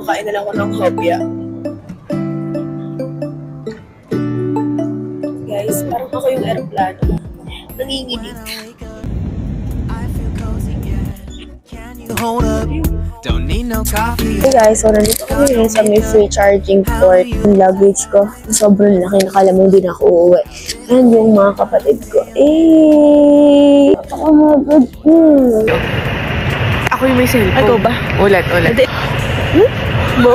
Kain na lang ako ng hopya. Guys, parang ako yung aeroplano. Nanginginig. Hey guys, so nandito kami ngayon sa may free charging port. Yung luggage ko, sobrang laki, nakala mo hindi na ako uuwi. And yung mga kapatid ko, ako mga bag ko. Ako yung may cellphone. Ikaw ba? Ulat. Mo?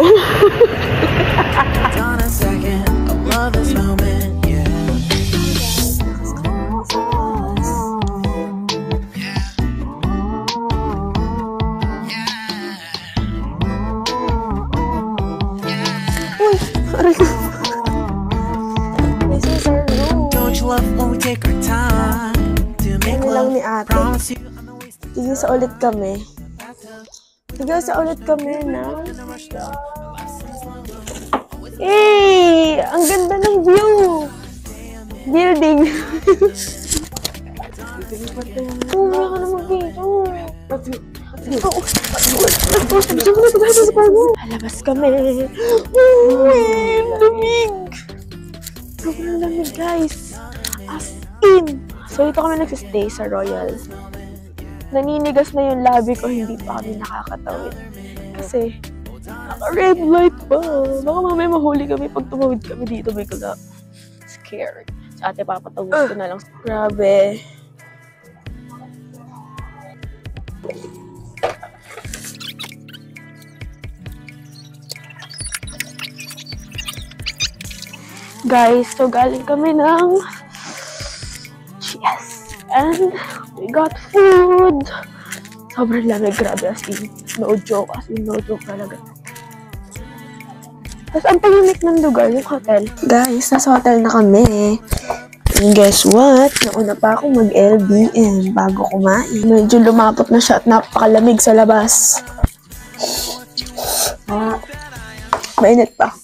This is our room. Don't you love when we take our time to make love? Ni ate. Sige sa ulit kami. Na. Ang ganda ng view. Building. Umaya ka na mag-video. Halabas kami. Lamig. Sobrang lamig, guys. As in. So, ito kami nagsistay sa Royal. Naninigas na yung labi ko, hindi pa kami nakakatawid. Kasi, naka-red light pa. Baka mamaya mahuli kami pag tumawid kami dito because I'm scared. Sa ate, papatawid ko na lang. Grabe. Guys, so galing kami ng Yes! And we got food! Sobrang lamig, grabe, as in, no joke talaga. Tapos ang tahimik ng lugar, yung hotel. Guys, nasa hotel na kami. And guess what? Nauna pa ako mag-LBM bago kumain. Medyo lumapot na siya at napakalamig sa labas. Mainit pa.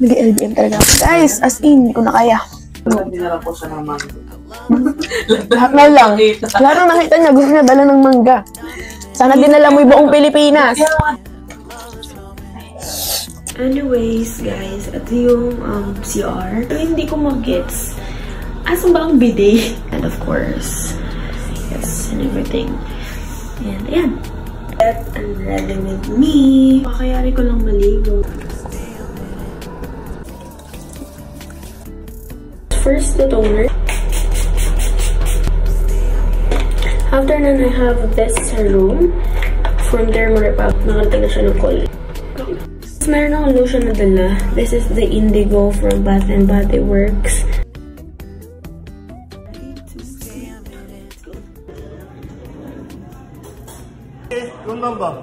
Nag-LBM talaga ako. Guys, as in, hindi ko na kaya. Dinala ko siya ng mangga. Lahat na lang. Lahat ng nakita niya, gusto niya dala ng mangga. Sana dinala mo yung buong Pilipinas. Anyways, guys, ito yung CR. So, hindi ko mag-gets. Asan ba ang bidet? And of course, yes, and everything. And ayan. And ready with me. Pakayari ko lang maligo. First, the toner. After nun, I have this serum from Dermarepac. Nakarating na siya ng call. Meron akong lotion na dala. This is the Indigo from Bath & Body Works. Yung number.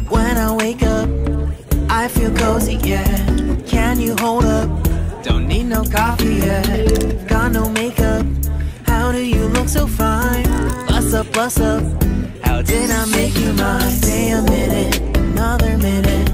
When I wake up, I feel cozy, yeah. Can you hold up? Don't need no coffee yet. Got no makeup. How do you look so fine? Bust up. How did I make you mine? Stay a minute, another minute.